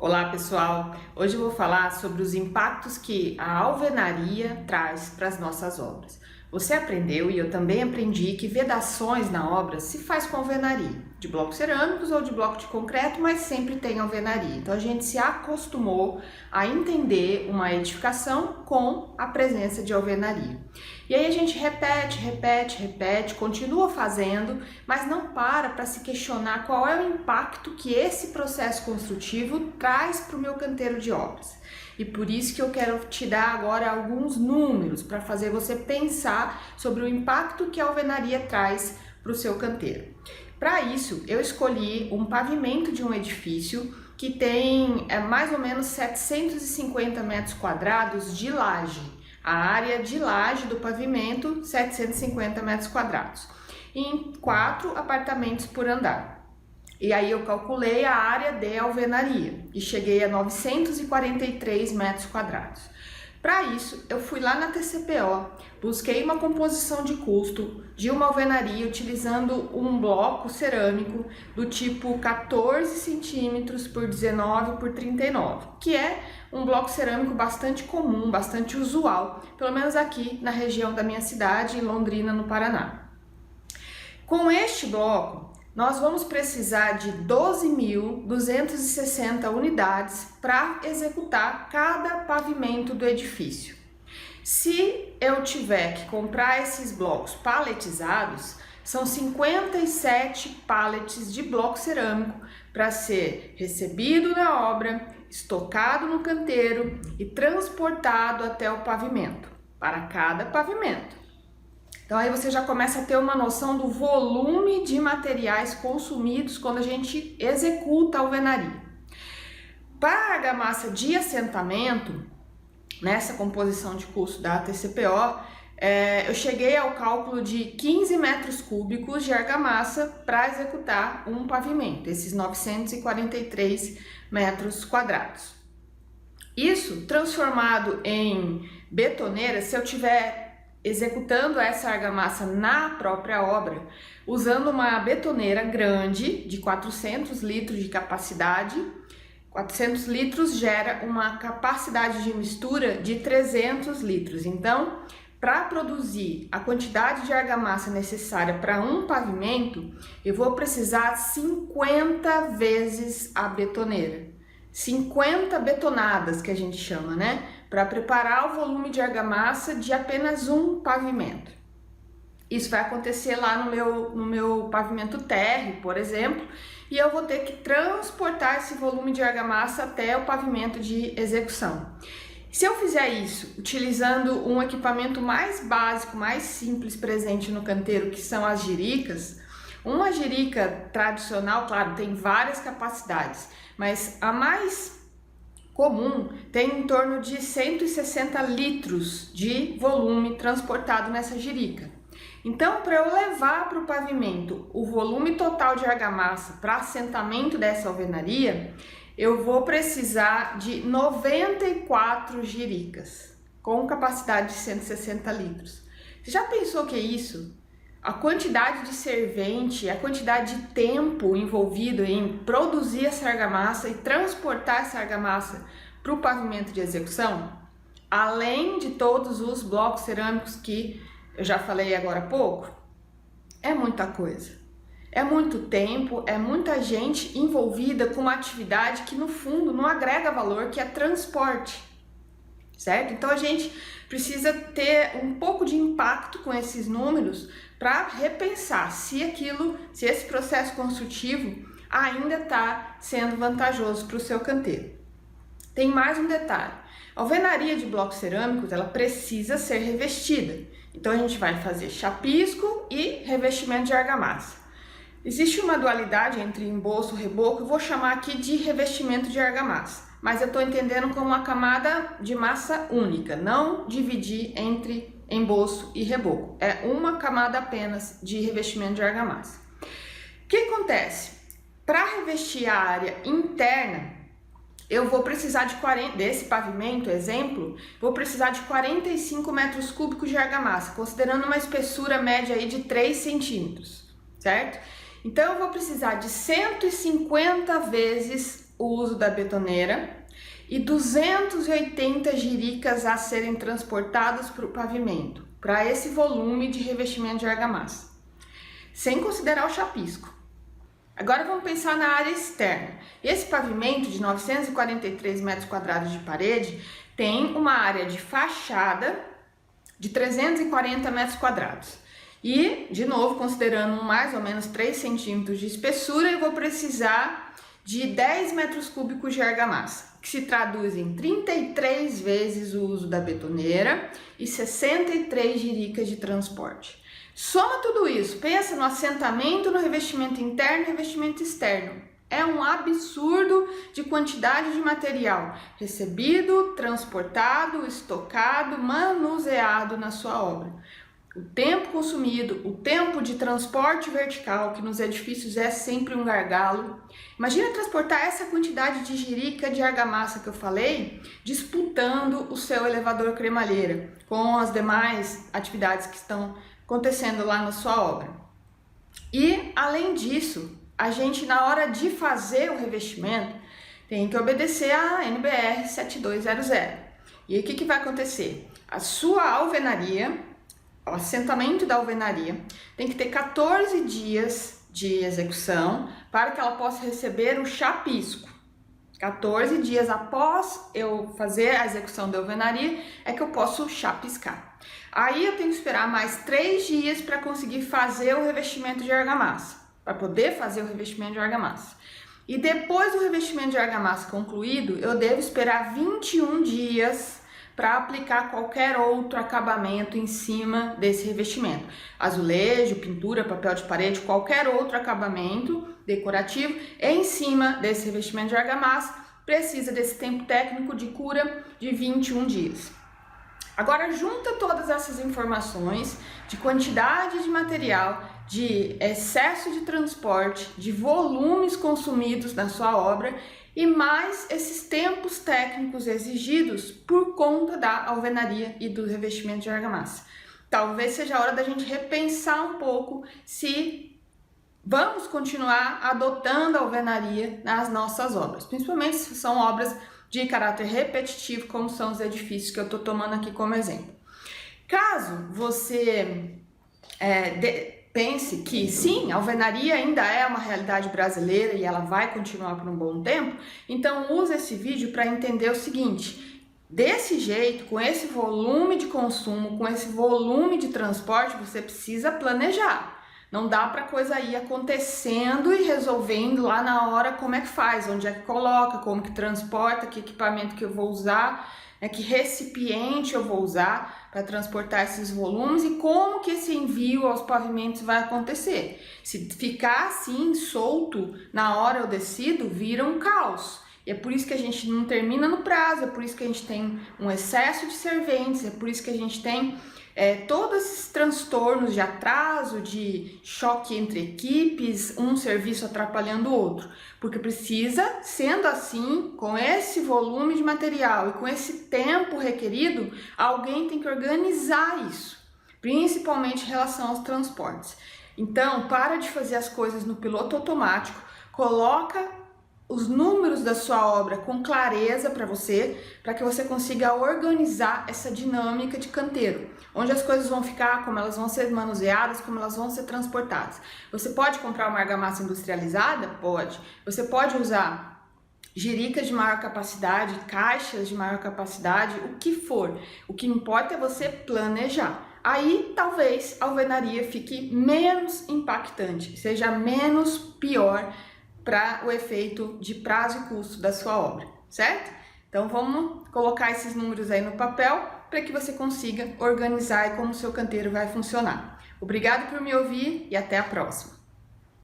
Olá pessoal, hoje eu vou falar sobre os impactos que a alvenaria traz para as nossas obras. Você aprendeu e eu também aprendi que vedações na obra se faz com alvenaria, de blocos cerâmicos ou de bloco de concreto, mas sempre tem alvenaria. Então a gente se acostumou a entender uma edificação com a presença de alvenaria. E aí a gente repete, continua fazendo, mas não para se questionar qual é o impacto que esse processo construtivo traz para o meu canteiro de obras. E por isso que eu quero te dar agora alguns números para fazer você pensar sobre o impacto que a alvenaria traz para o seu canteiro. Para isso, eu escolhi um pavimento de um edifício que tem mais ou menos 750 metros quadrados de laje. A área de laje do pavimento, 750 metros quadrados. Em 4 apartamentos por andar. E aí eu calculei a área de alvenaria e cheguei a 943 metros quadrados. Para isso, eu fui lá na TCPO, busquei uma composição de custo de uma alvenaria utilizando um bloco cerâmico do tipo 14 centímetros por 19 por 39, que é um bloco cerâmico bastante comum, bastante usual, pelo menos aqui na região da minha cidade, em Londrina, no Paraná. Com este bloco, nós vamos precisar de 12.260 unidades para executar cada pavimento do edifício. Se eu tiver que comprar esses blocos paletizados, são 57 pallets de bloco cerâmico para ser recebido na obra, estocado no canteiro e transportado até o pavimento, para cada pavimento. Então aí você já começa a ter uma noção do volume de materiais consumidos quando a gente executa a alvenaria. Para a argamassa de assentamento, nessa composição de custo da TCPO, eu cheguei ao cálculo de 15 metros cúbicos de argamassa para executar um pavimento, esses 943 metros quadrados. Isso transformado em betoneira, se eu tiver executando essa argamassa na própria obra, usando uma betoneira grande de 400 litros de capacidade. 400 litros gera uma capacidade de mistura de 300 litros. Então, para produzir a quantidade de argamassa necessária para um pavimento, eu vou precisar 50 vezes a betoneira. 50 betonadas que a gente chama, né? Para preparar o volume de argamassa de apenas um pavimento. Isso vai acontecer lá no meu pavimento térreo, por exemplo, e eu vou ter que transportar esse volume de argamassa até o pavimento de execução. Se eu fizer isso utilizando um equipamento mais básico, mais simples presente no canteiro, que são as jiricas, uma jirica tradicional, claro, tem várias capacidades, mas a mais comum tem em torno de 160 litros de volume transportado nessa jirica. Então, para eu levar para o pavimento o volume total de argamassa para assentamento dessa alvenaria, eu vou precisar de 94 jiricas, com capacidade de 160 litros. Você já pensou que é isso? A quantidade de servente, a quantidade de tempo envolvido em produzir essa argamassa e transportar essa argamassa para o pavimento de execução, além de todos os blocos cerâmicos que eu já falei agora há pouco, é muita coisa. É muito tempo, é muita gente envolvida com uma atividade que no fundo não agrega valor, que é transporte, certo? Então a gente precisa ter um pouco de impacto com esses números para repensar se esse processo construtivo ainda está sendo vantajoso para o seu canteiro. Tem mais um detalhe: a alvenaria de blocos cerâmicos ela precisa ser revestida. Então a gente vai fazer chapisco e revestimento de argamassa. Existe uma dualidade entre emboço e reboco, eu vou chamar aqui de revestimento de argamassa, mas eu estou entendendo como uma camada de massa única, não dividir entre emboço e reboco. É uma camada apenas de revestimento de argamassa. O que acontece? Para revestir a área interna, eu vou precisar desse pavimento, exemplo, vou precisar de 45 metros cúbicos de argamassa, considerando uma espessura média aí de 3 centímetros, certo? Então eu vou precisar de 150 vezes o uso da betoneira e 280 jiricas a serem transportadas para o pavimento, para esse volume de revestimento de argamassa, sem considerar o chapisco. Agora vamos pensar na área externa. Esse pavimento de 943 metros quadrados de parede tem uma área de fachada de 340 metros quadrados. E, de novo, considerando mais ou menos 3 centímetros de espessura, eu vou precisar de 10 metros cúbicos de argamassa, que se traduz em 33 vezes o uso da betoneira e 63 jiricas de transporte. Soma tudo isso, pensa no assentamento, no revestimento interno e revestimento externo. É um absurdo de quantidade de material recebido, transportado, estocado, manuseado na sua obra. O tempo consumido, o tempo de transporte vertical, que nos edifícios é sempre um gargalo. Imagina transportar essa quantidade de jirica de argamassa que eu falei, disputando o seu elevador cremalheira com as demais atividades que estão acontecendo lá na sua obra. E, além disso, a gente, na hora de fazer o revestimento, tem que obedecer a NBR 7200. E aí, o que vai acontecer? A sua alvenaria, o assentamento da alvenaria, tem que ter 14 dias de execução para que ela possa receber o chapisco. 14 dias após eu fazer a execução da alvenaria é que eu posso chapiscar. Aí eu tenho que esperar mais 3 dias para conseguir fazer o revestimento de argamassa, para poder fazer o revestimento de argamassa. E depois do revestimento de argamassa concluído, eu devo esperar 21 dias para aplicar qualquer outro acabamento em cima desse revestimento. Azulejo, pintura, papel de parede, qualquer outro acabamento decorativo em cima desse revestimento de argamassa precisa desse tempo técnico de cura de 21 dias. Agora junta todas essas informações de quantidade de material, de excesso de transporte, de volumes consumidos na sua obra e mais esses tempos técnicos exigidos por conta da alvenaria e do revestimento de argamassa. Talvez seja a hora da gente repensar um pouco se vamos continuar adotando a alvenaria nas nossas obras, principalmente se são obras de caráter repetitivo, como são os edifícios que eu estou tomando aqui como exemplo. Caso você pense que sim, a alvenaria ainda é uma realidade brasileira e ela vai continuar por um bom tempo, então use esse vídeo para entender o seguinte: desse jeito, com esse volume de consumo, com esse volume de transporte, você precisa planejar. Não dá para coisa ir acontecendo e resolvendo lá na hora como é que faz, onde é que coloca, como que transporta, que equipamento que eu vou usar, que recipiente eu vou usar para transportar esses volumes e como que esse envio aos pavimentos vai acontecer. Se ficar assim, solto, na hora eu decido, vira um caos. E é por isso que a gente não termina no prazo, é por isso que a gente tem um excesso de serventes, é por isso que a gente tem todos esses transtornos de atraso, de choque entre equipes, um serviço atrapalhando o outro. Porque precisa, sendo assim, com esse volume de material e com esse tempo requerido, alguém tem que organizar isso, principalmente em relação aos transportes. Então, para de fazer as coisas no piloto automático, coloca os números da sua obra com clareza para que você consiga organizar essa dinâmica de canteiro, onde as coisas vão ficar, como elas vão ser manuseadas, como elas vão ser transportadas. Você pode comprar uma argamassa industrializada? Pode. Você pode usar jiricas de maior capacidade, caixas de maior capacidade, o que for. O que importa é você planejar. Aí talvez a alvenaria fique menos impactante, seja menos pior para o efeito de prazo e custo da sua obra, certo? Então vamos colocar esses números aí no papel para que você consiga organizar e como o seu canteiro vai funcionar. Obrigado por me ouvir e até a próxima!